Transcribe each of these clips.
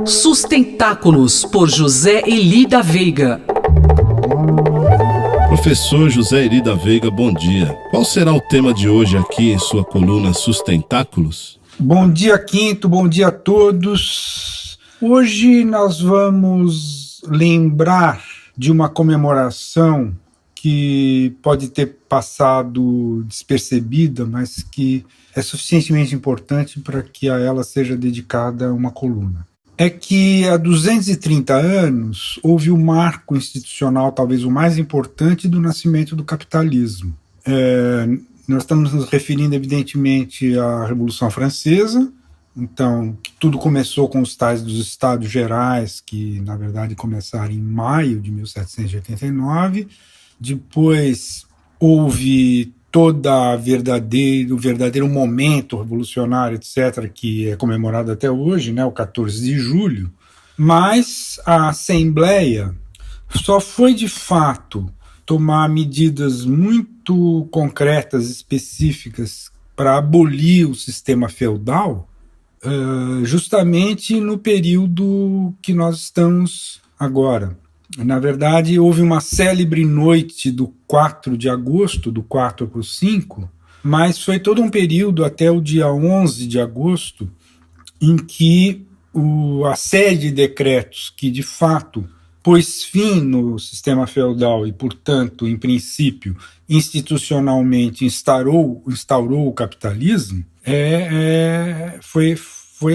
Sustentáculos, por José Eli da Veiga. Professor José Eli da Veiga, bom dia. Qual será o tema de hoje aqui em sua coluna Sustentáculos? Bom dia, Quinto, bom dia a todos. Hoje nós vamos lembrar de uma comemoração que pode ter passado despercebida, mas que é suficientemente importante para que a ela seja dedicada uma coluna. É que há 230 anos houve o marco institucional, talvez o mais importante, do nascimento do capitalismo. Nós estamos nos referindo, evidentemente, à Revolução Francesa. Então, tudo começou com os tais dos Estados Gerais, que, na verdade, começaram em maio de 1789. Depois houve o verdadeiro momento revolucionário, etc., que é comemorado até hoje, né, o 14 de julho, mas a Assembleia só foi, de fato, tomar medidas muito concretas, específicas, para abolir o sistema feudal, justamente no período que nós estamos agora. Na verdade, houve uma célebre noite do 4 de agosto, do 4 para o 5, mas foi todo um período até o dia 11 de agosto em que a série de decretos que, de fato, pôs fim no sistema feudal e, portanto, em princípio, institucionalmente instaurou o capitalismo, foi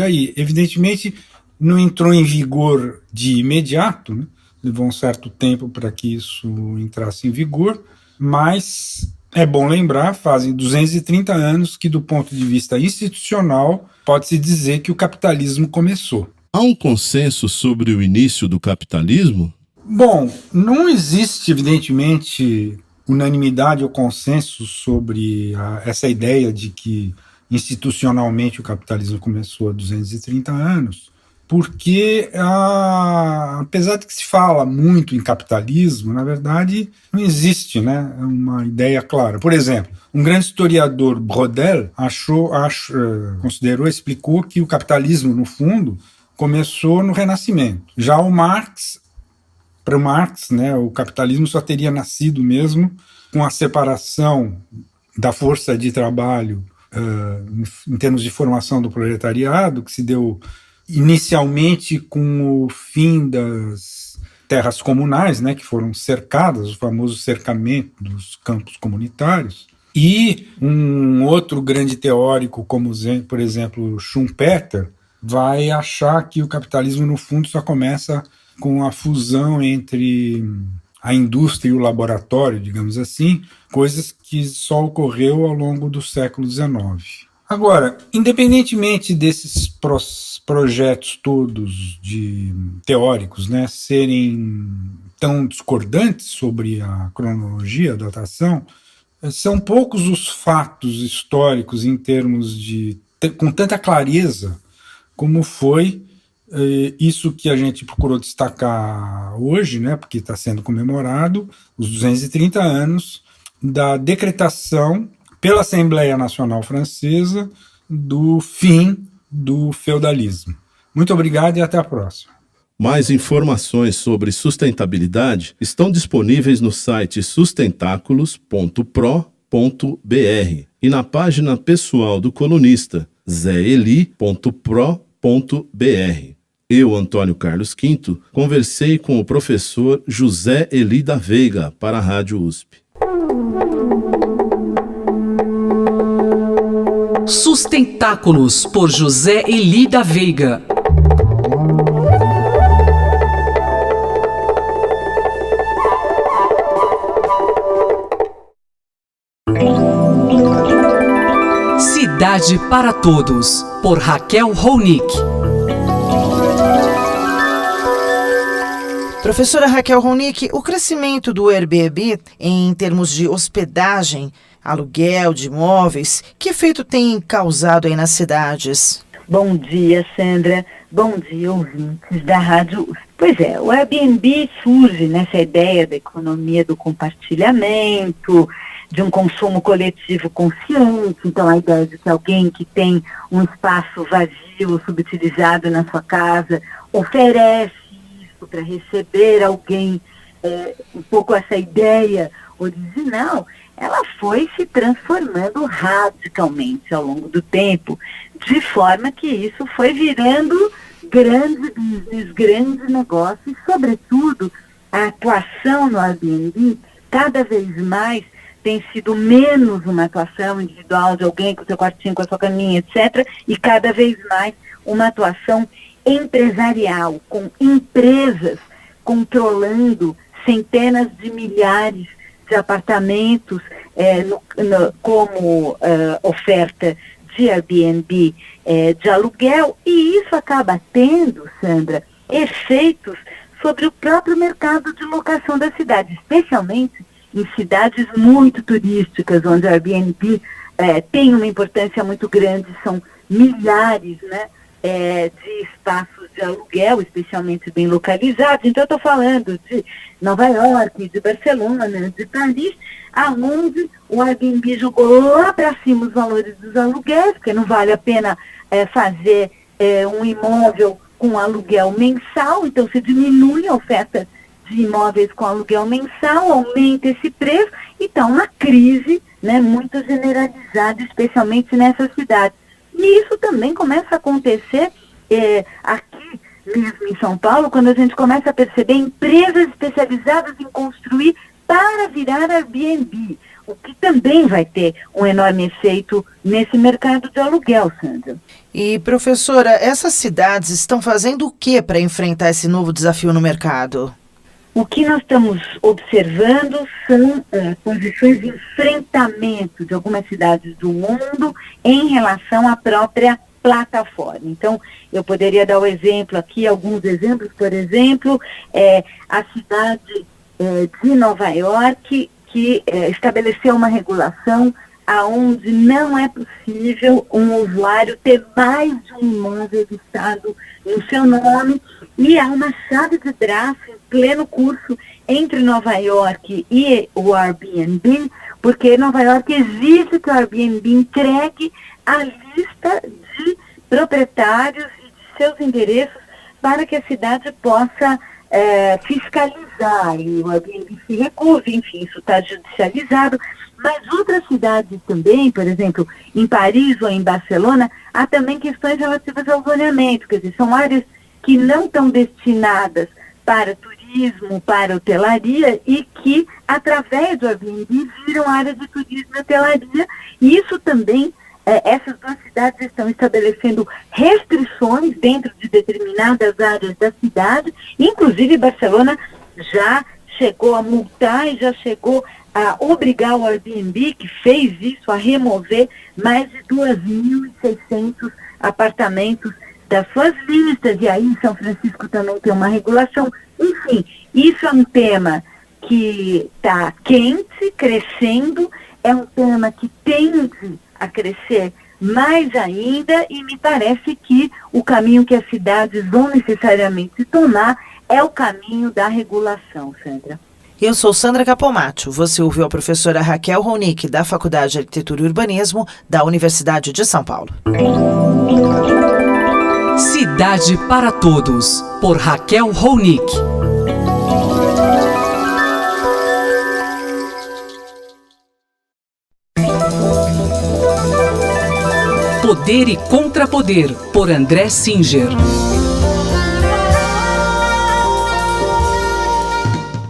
aí. Evidentemente, não entrou em vigor de imediato, né? Levou um certo tempo para que isso entrasse em vigor, mas é bom lembrar, fazem 230 anos que, do ponto de vista institucional, pode-se dizer que o capitalismo começou. Há um consenso sobre o início do capitalismo? Bom, não existe, evidentemente, unanimidade ou consenso sobre essa ideia de que institucionalmente o capitalismo começou há 230 anos, porque, apesar de que se fala muito em capitalismo, na verdade não existe, né, uma ideia clara. Por exemplo, um grande historiador, Brodel, explicou que o capitalismo, no fundo, começou no Renascimento. Já para o Marx, né, o capitalismo só teria nascido mesmo com a separação da força de trabalho em termos de formação do proletariado, que se deu inicialmente com o fim das terras comunais, né, que foram cercadas, o famoso cercamento dos campos comunitários, e um outro grande teórico, como, por exemplo, Schumpeter, vai achar que o capitalismo, no fundo, só começa com a fusão entre a indústria e o laboratório, digamos assim, coisas que só ocorreu ao longo do século XIX. Agora, independentemente desses projetos todos teóricos, né, serem tão discordantes sobre a cronologia, a datação, são poucos os fatos históricos em termos com tanta clareza como foi isso que a gente procurou destacar hoje, né, porque está sendo comemorado os 230 anos da decretação pela Assembleia Nacional Francesa do fim do feudalismo. Muito obrigado e até a próxima. Mais informações sobre sustentabilidade estão disponíveis no site sustentáculos.pro.br e na página pessoal do colunista zeeli.pro.br. Eu, Antônio Carlos Quinto, conversei com o professor José Eli da Veiga para a Rádio USP. Sustentáculos, por José Eli da Veiga. Cidade para Todos, por Raquel Ronick. Professora Raquel Ronick, o crescimento do Airbnb em termos de hospedagem, aluguel de imóveis, que efeito tem causado aí nas cidades? Bom dia, Sandra. Bom dia, ouvintes da Rádio. Pois é, o Airbnb surge nessa ideia da economia do compartilhamento, de um consumo coletivo consciente. Então, a ideia de que alguém que tem um espaço vazio, subutilizado na sua casa, oferece isso para receber alguém, um pouco essa ideia original, ela foi se transformando radicalmente ao longo do tempo, de forma que isso foi virando grande business, grande negócio, e, sobretudo, a atuação no Airbnb cada vez mais tem sido menos uma atuação individual de alguém com seu quartinho, com a sua caminha, etc., e cada vez mais uma atuação empresarial, com empresas controlando centenas de milhares de apartamentos como oferta de Airbnb de aluguel, e isso acaba tendo, Sandra, efeitos sobre o próprio mercado de locação da cidade, especialmente em cidades muito turísticas, onde a Airbnb tem uma importância muito grande, são milhares, né, de espaços de aluguel, especialmente bem localizados. Então, eu estou falando de Nova York, de Barcelona, de Paris, aonde o Airbnb jogou lá para cima os valores dos aluguéis, porque não vale a pena fazer um imóvel com aluguel mensal, então se diminui a oferta de imóveis com aluguel mensal, aumenta esse preço, então uma crise, né, muito generalizada, especialmente nessas cidades. E isso também começa a acontecer aqui mesmo em São Paulo, quando a gente começa a perceber empresas especializadas em construir para virar Airbnb, o que também vai ter um enorme efeito nesse mercado de aluguel, Sandra. E, professora, essas cidades estão fazendo o que para enfrentar esse novo desafio no mercado? O que nós estamos observando são posições de enfrentamento de algumas cidades do mundo em relação à própria plataforma. Então, eu poderia dar o exemplo aqui, alguns exemplos, por exemplo, a cidade de Nova York, que estabeleceu uma regulação aonde não é possível um usuário ter mais de um imóvel listado no seu nome, e há uma chave de braço em pleno curso entre Nova York e o Airbnb, porque Nova York exige que o Airbnb entregue a lista de proprietários e de seus endereços para que a cidade possa fiscalizar, e o Airbnb se recusa, enfim, isso está judicializado. Mas outras cidades também, por exemplo, em Paris ou em Barcelona, há também questões relativas ao zoneamento, quer dizer, são áreas que não estão destinadas para turismo, para hotelaria, e que, através do Airbnb, viram áreas de turismo e hotelaria, e isso também, essas duas cidades estão estabelecendo restrições dentro de determinadas áreas da cidade, inclusive Barcelona já chegou a multar e já chegou a obrigar o Airbnb, que fez isso, a remover mais de 2.600 apartamentos das suas listas, e aí em São Francisco também tem uma regulação. Enfim, isso é um tema que está quente, crescendo, é um tema que tende a crescer mais ainda, e me parece que o caminho que as cidades vão necessariamente tomar é o caminho da regulação, Sandra. Eu sou Sandra Capomatto. Você ouviu a professora Raquel Ronick, da Faculdade de Arquitetura e Urbanismo, da Universidade de São Paulo. Cidade para Todos, por Raquel Ronick. Poder e Contrapoder, por André Singer.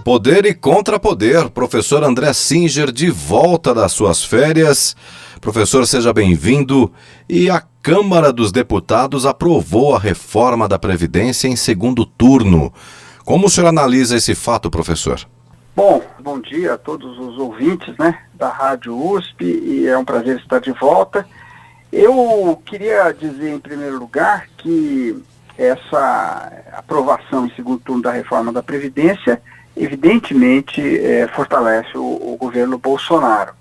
Poder e Contrapoder, professor André Singer, de volta das suas férias. Professor, seja bem-vindo. E a Câmara dos Deputados aprovou a reforma da Previdência em segundo turno. Como o senhor analisa esse fato, professor? Bom dia a todos os ouvintes, da Rádio USP, e é um prazer estar de volta. Eu queria dizer, em primeiro lugar, que essa aprovação em segundo turno da reforma da Previdência evidentemente fortalece o governo Bolsonaro.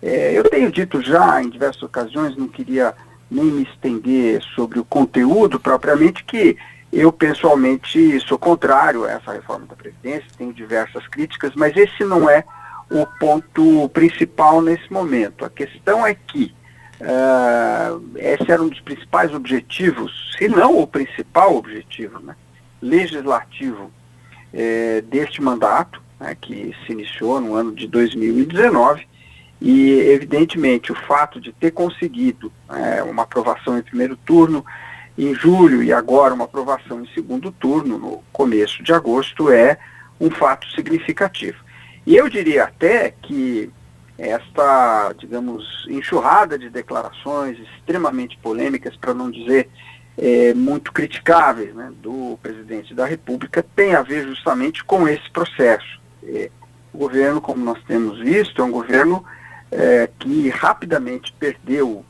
Eu tenho dito já em diversas ocasiões, não queria nem me estender sobre o conteúdo propriamente, que eu pessoalmente sou contrário a essa reforma da Previdência, tenho diversas críticas, mas esse não é o ponto principal nesse momento. A questão é que esse era um dos principais objetivos, se não o principal objetivo, né, legislativo deste mandato, né, que se iniciou no ano de 2019, e evidentemente o fato de ter conseguido uma aprovação em primeiro turno em julho e agora uma aprovação em segundo turno no começo de agosto é um fato significativo. E eu diria até que esta, digamos, enxurrada de declarações extremamente polêmicas, para não dizer muito criticáveis, né, do presidente da República, tem a ver justamente com esse processo. O governo, como nós temos visto, é um governo que rapidamente perdeu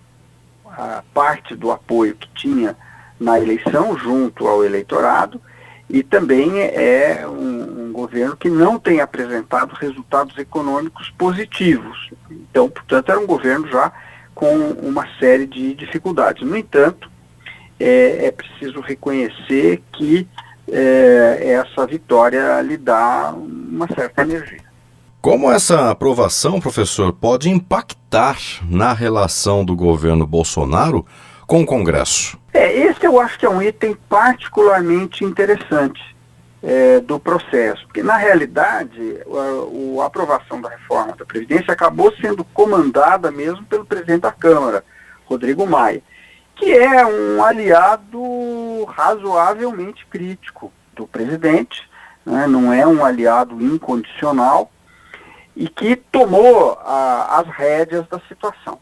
a parte do apoio que tinha na eleição junto ao eleitorado, e também é um governo que não tem apresentado resultados econômicos positivos. Então, portanto, era um governo já com uma série de dificuldades. No entanto, é preciso reconhecer que essa vitória lhe dá uma certa energia. Como essa aprovação, professor, pode impactar na relação do governo Bolsonaro com o Congresso? Esse eu acho que é um item particularmente interessante do processo, porque na realidade a aprovação da reforma da Previdência acabou sendo comandada mesmo pelo presidente da Câmara, Rodrigo Maia, que é um aliado razoavelmente crítico do presidente, né, não é um aliado incondicional, e que tomou as rédeas da situação.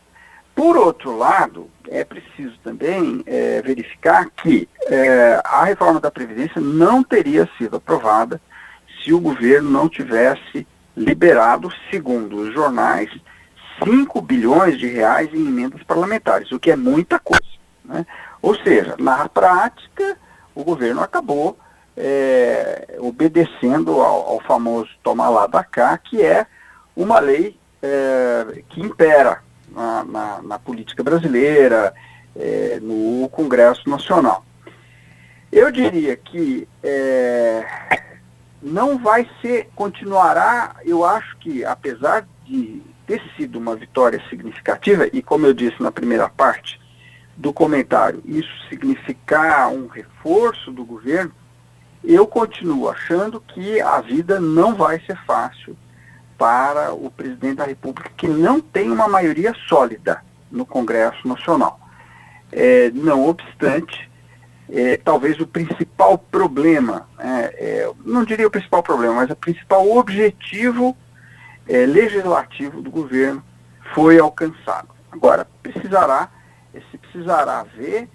Por outro lado, é preciso também verificar que a reforma da Previdência não teria sido aprovada se o governo não tivesse liberado, segundo os jornais, 5 bilhões de reais em emendas parlamentares, o que é muita coisa, né? Ou seja, na prática, o governo acabou obedecendo ao famoso toma lá da cá, que é uma lei que impera na política brasileira, no Congresso Nacional. Eu diria que não vai ser, continuará, eu acho que, apesar de ter sido uma vitória significativa, e como eu disse na primeira parte do comentário, isso significar um reforço do governo, eu continuo achando que a vida não vai ser fácil para o presidente da República, que não tem uma maioria sólida no Congresso Nacional. Não obstante, talvez o principal problema, não diria o principal problema, mas o principal objetivo legislativo do governo foi alcançado. Agora, precisará ver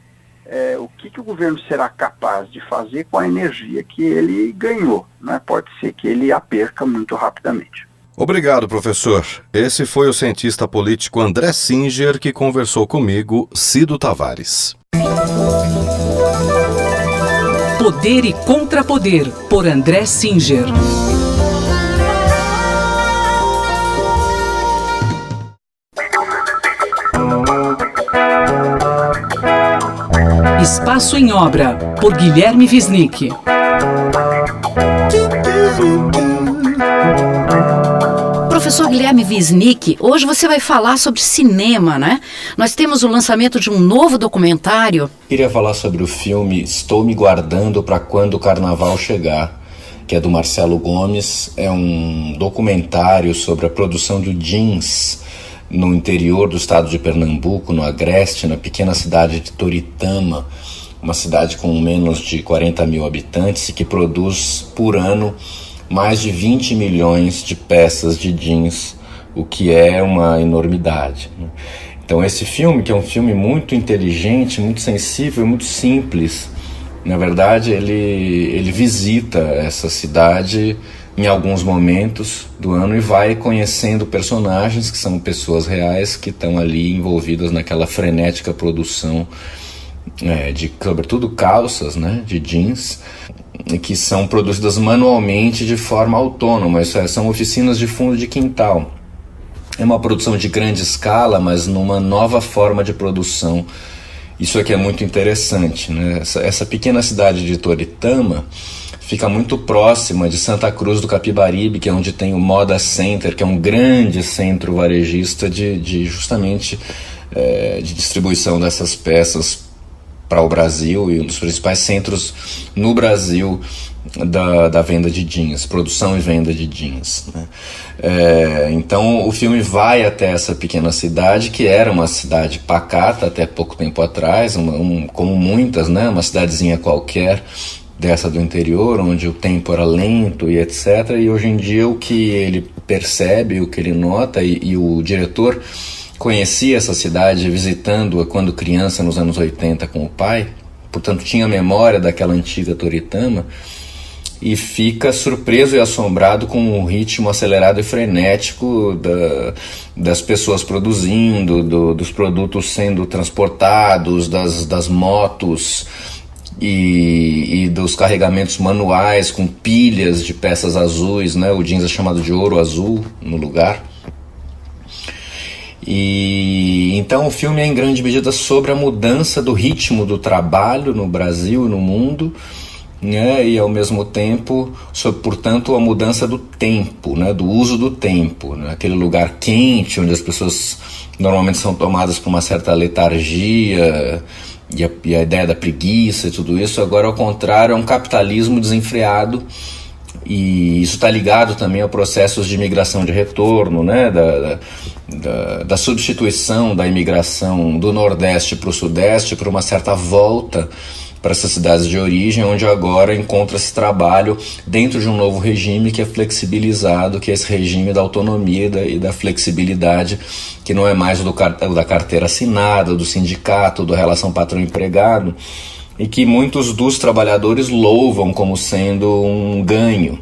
o que o governo será capaz de fazer com a energia que ele ganhou, né? Pode ser que ele a perca muito rapidamente. Obrigado, professor. Esse foi o cientista político André Singer que conversou comigo, Cido Tavares. Poder e Contrapoder, por André Singer. Espaço em Obra, por Guilherme Wisnik. Professor Guilherme Wisnik, hoje você vai falar sobre cinema, né? Nós temos o lançamento de um novo documentário. Queria falar sobre o filme Estou Me Guardando para Quando o Carnaval Chegar, que é do Marcelo Gomes. É um documentário sobre a produção do jeans no interior do estado de Pernambuco, no Agreste, na pequena cidade de Toritama, uma cidade com menos de 40 mil habitantes e que produz por ano mais de 20 milhões de peças de jeans, o que é uma enormidade, né? Então esse filme, que é um filme muito inteligente, muito sensível, muito simples, na verdade ele visita essa cidade em alguns momentos do ano e vai conhecendo personagens que são pessoas reais que estão ali envolvidas naquela frenética produção de, sobretudo, calças, né, de jeans, que são produzidas manualmente de forma autônoma. Isso são oficinas de fundo de quintal. É uma produção de grande escala, mas numa nova forma de produção. Isso aqui é muito interessante, né? Essa pequena cidade de Toritama fica muito próxima de Santa Cruz do Capibaribe, que é onde tem o Moda Center, que é um grande centro varejista de justamente de distribuição dessas peças para o Brasil, e um dos principais centros no Brasil da venda de jeans, produção e venda de jeans, né? Então o filme vai até essa pequena cidade, que era uma cidade pacata até pouco tempo atrás, como muitas, né? Uma cidadezinha qualquer dessa do interior, onde o tempo era lento e etc. E hoje em dia o que ele percebe, o que ele nota, e o diretor conhecia essa cidade visitando-a quando criança nos anos 80 com o pai, portanto tinha memória daquela antiga Toritama, e fica surpreso e assombrado com o ritmo acelerado e frenético das pessoas produzindo, dos produtos sendo transportados, das motos e dos carregamentos manuais com pilhas de peças azuis, né? O jeans é chamado de ouro azul no lugar. E então o filme é em grande medida sobre a mudança do ritmo do trabalho no Brasil e no mundo, né, e ao mesmo tempo, sobre, portanto, a mudança do tempo, né, do uso do tempo, né, aquele lugar quente onde as pessoas normalmente são tomadas por uma certa letargia e a ideia da preguiça e tudo isso, agora ao contrário é um capitalismo desenfreado. E isso está ligado também a processos de imigração de retorno, né, da substituição da imigração do Nordeste para o Sudeste por uma certa volta para essas cidades de origem, onde agora encontra-se trabalho dentro de um novo regime que é flexibilizado, que é esse regime da autonomia e da flexibilidade, que não é mais o da carteira assinada, do sindicato, da relação patrão-empregado, e que muitos dos trabalhadores louvam como sendo um ganho,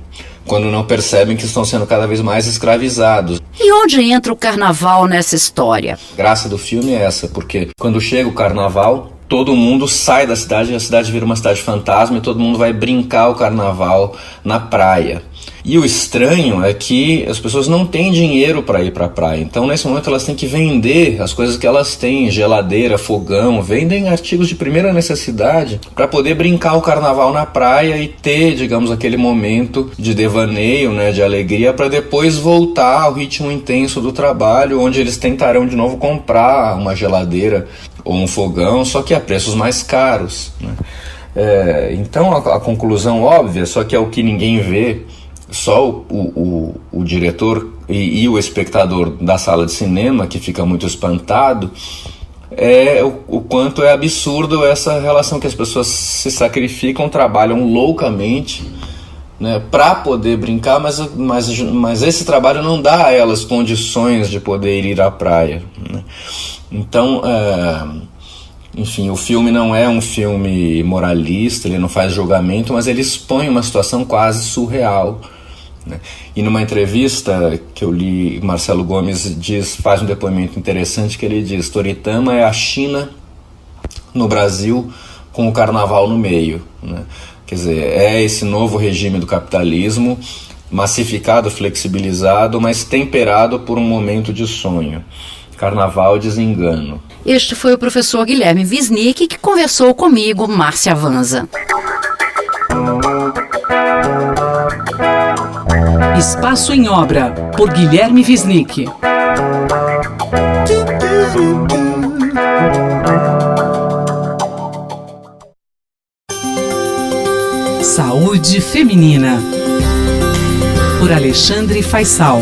quando não percebem que estão sendo cada vez mais escravizados. E onde entra o carnaval nessa história? A graça do filme é essa, porque quando chega o carnaval, todo mundo sai da cidade, a cidade vira uma cidade fantasma e todo mundo vai brincar o carnaval na praia. E o estranho é que as pessoas não têm dinheiro para ir para a praia. Então, nesse momento, elas têm que vender as coisas que elas têm, geladeira, fogão, vendem artigos de primeira necessidade para poder brincar o carnaval na praia e ter, digamos, aquele momento de devaneio, né, de alegria, para depois voltar ao ritmo intenso do trabalho, onde eles tentarão de novo comprar uma geladeira ou um fogão, só que a preços mais caros, né? Então, a conclusão óbvia, só que é o que ninguém vê, só o diretor e o espectador da sala de cinema, que fica muito espantado, é o quanto é absurdo essa relação que as pessoas se sacrificam, trabalham loucamente, né, para poder brincar, mas esse trabalho não dá a elas condições de poder ir à praia, né? Então, enfim, o filme não é um filme moralista, ele não faz julgamento, mas ele expõe uma situação quase surreal, né? E numa entrevista que eu li, Marcelo Gomes faz um depoimento interessante, que ele diz: Toritama é a China no Brasil com o carnaval no meio, né? Quer dizer, é esse novo regime do capitalismo, massificado, flexibilizado, mas temperado por um momento de sonho. Carnaval e desengano. Este foi o professor Guilherme Wisnik, que conversou comigo, Márcia Vanza. Espaço em Obra, por Guilherme Wisnik. Saúde Feminina, por Alexandre Faisal.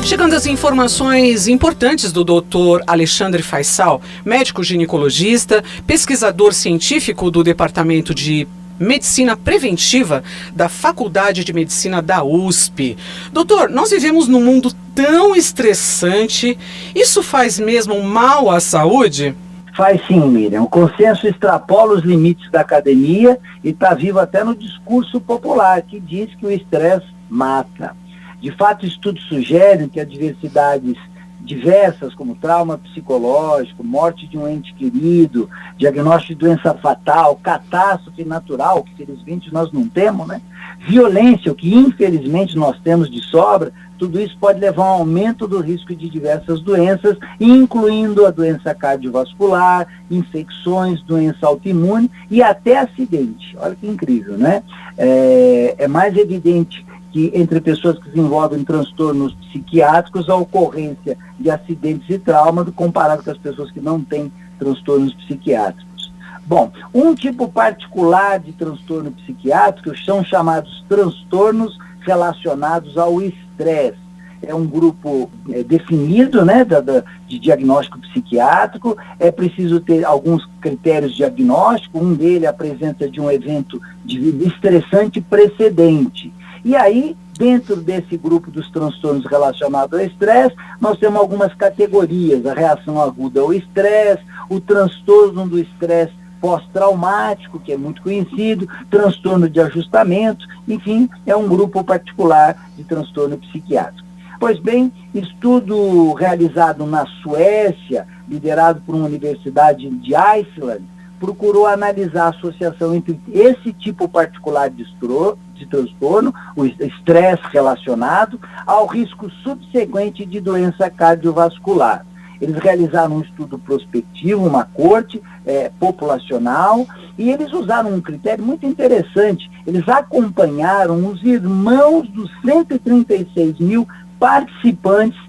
Chegando às informações importantes do Dr. Alexandre Faisal, médico ginecologista, pesquisador científico do Departamento de Medicina Preventiva da Faculdade de Medicina da USP. Doutor, nós vivemos num mundo tão estressante, isso faz mesmo mal à saúde? Faz sim, Miriam. O consenso extrapola os limites da academia e está vivo até no discurso popular, que diz que o estresse mata. De fato, estudos sugerem que as diversidades diversas, como trauma psicológico, morte de um ente querido, diagnóstico de doença fatal, catástrofe natural, que felizmente nós não temos, né? Violência, o que infelizmente nós temos de sobra, tudo isso pode levar a um aumento do risco de diversas doenças, incluindo a doença cardiovascular, infecções, doença autoimune e até acidente. Olha que incrível, né? É mais evidente que entre pessoas que desenvolvem transtornos psiquiátricos a ocorrência de acidentes e traumas comparado com as pessoas que não têm transtornos psiquiátricos. Bom, um tipo particular de transtorno psiquiátrico são chamados transtornos relacionados ao estresse. É um grupo definido, né, de diagnóstico psiquiátrico. É preciso ter alguns critérios de diagnóstico. Um deles é a presença de um evento estressante precedente. E aí, dentro desse grupo dos transtornos relacionados ao estresse, nós temos algumas categorias: a reação aguda ao estresse, o transtorno do estresse pós-traumático, que é muito conhecido, transtorno de ajustamento, enfim, é um grupo particular de transtorno psiquiátrico. Pois bem, estudo realizado na Suécia, liderado por uma universidade de Iceland, procurou analisar a associação entre esse tipo particular de transtorno, o estresse relacionado, ao risco subsequente de doença cardiovascular. Eles realizaram um estudo prospectivo, uma corte populacional, e eles usaram um critério muito interessante. Eles acompanharam os irmãos dos 136 mil participantes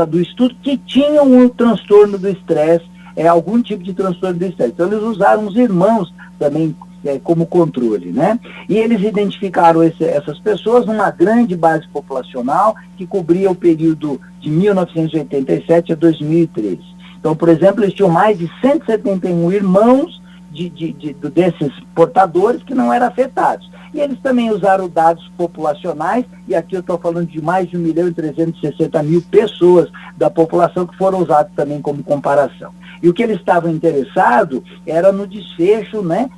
do estudo que tinham o transtorno do estresse, algum tipo de transtorno do estresse. Então, eles usaram os irmãos também como controle, né? E eles identificaram essas pessoas numa grande base populacional que cobria o período de 1987 a 2013. Então, por exemplo, eles tinham mais de 171 irmãos desses portadores que não eram afetados. E eles também usaram dados populacionais, e aqui eu estou falando de mais de 1.360.000 pessoas da população que foram usados também como comparação. E o que eles estavam interessados era no desfecho, né,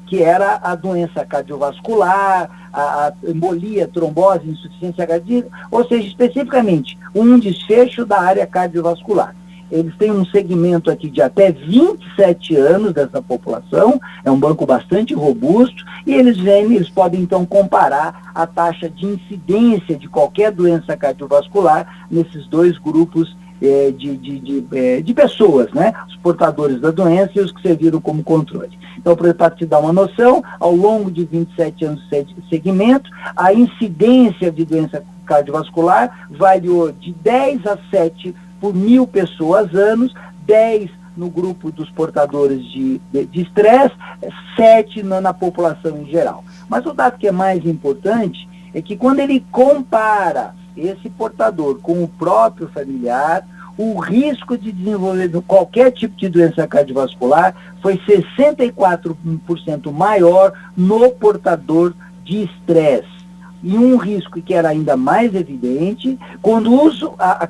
que era a doença cardiovascular, a embolia, trombose, insuficiência cardíaca, ou seja, especificamente um desfecho da área cardiovascular. Eles têm um segmento aqui de até 27 anos dessa população, é um banco bastante robusto, e eles podem então comparar a taxa de incidência de qualquer doença cardiovascular nesses dois grupos de pessoas, né? Os portadores da doença e os que serviram como controle. Então, para te dar uma noção, ao longo de 27 anos de segmento, a incidência de doença cardiovascular variou de 10 a 7 por 1.000 pessoas anos, 10 no grupo dos portadores de estresse, 7 na população em geral. Mas o dado que é mais importante é que quando ele compara esse portador com o próprio familiar, o risco de desenvolver qualquer tipo de doença cardiovascular foi 64% maior no portador de estresse. E um risco que era ainda mais evidente, quando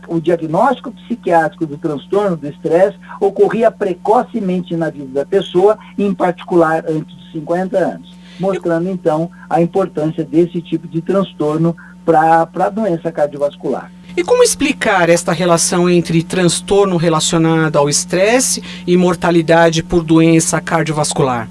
o diagnóstico psiquiátrico do transtorno do estresse ocorria precocemente na vida da pessoa, em particular antes dos 50 anos, mostrando então a importância desse tipo de transtorno para a doença cardiovascular. E como explicar esta relação entre transtorno relacionado ao estresse e mortalidade por doença cardiovascular?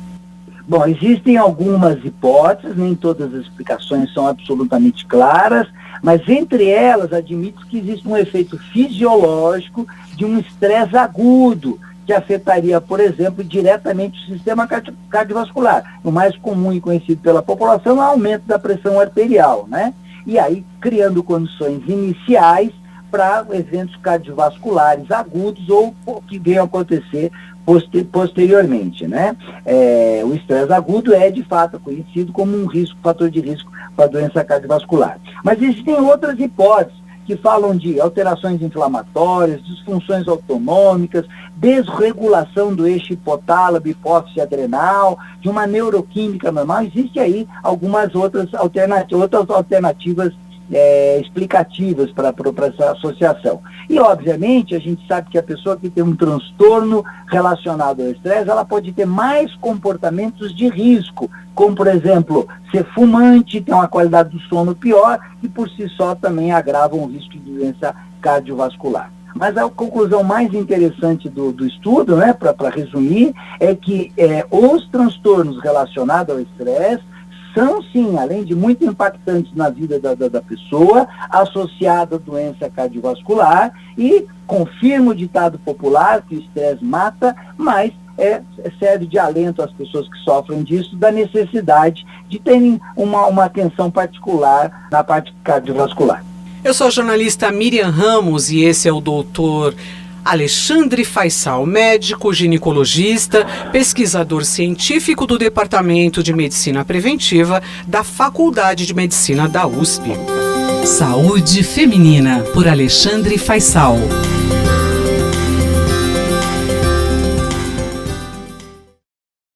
Bom, existem algumas hipóteses, nem todas as explicações são absolutamente claras, mas entre elas admite que existe um efeito fisiológico de um estresse agudo, que afetaria, por exemplo, diretamente o sistema cardiovascular. O mais comum e conhecido pela população é o aumento da pressão arterial, né? E aí criando condições iniciais para eventos cardiovasculares agudos ou que venham a acontecer posteriormente, né? O estresse agudo é, de fato, conhecido como um fator de risco para a doença cardiovascular. Mas existem outras hipóteses que falam de alterações inflamatórias, disfunções autonômicas, desregulação do eixo hipotálamo, hipófise adrenal, de uma neuroquímica normal. Existe aí algumas outras alternativas explicativas para essa associação. E, obviamente, a gente sabe que a pessoa que tem um transtorno relacionado ao estresse, ela pode ter mais comportamentos de risco, como, por exemplo, ser fumante, ter uma qualidade do sono pior, e por si só também agravam o risco de doença cardiovascular. Mas a conclusão mais interessante do estudo, né, para resumir, é que os transtornos relacionados ao estresse são, sim, além de muito impactantes na vida da pessoa, associados à doença cardiovascular, e confirma o ditado popular que o estresse mata, mas serve de alento às pessoas que sofrem disso, da necessidade de terem uma atenção particular na parte cardiovascular. Eu sou a jornalista Miriam Ramos e esse é o doutor Alexandre Faisal, médico ginecologista, pesquisador científico do Departamento de Medicina Preventiva da Faculdade de Medicina da USP. Saúde Feminina, por Alexandre Faisal.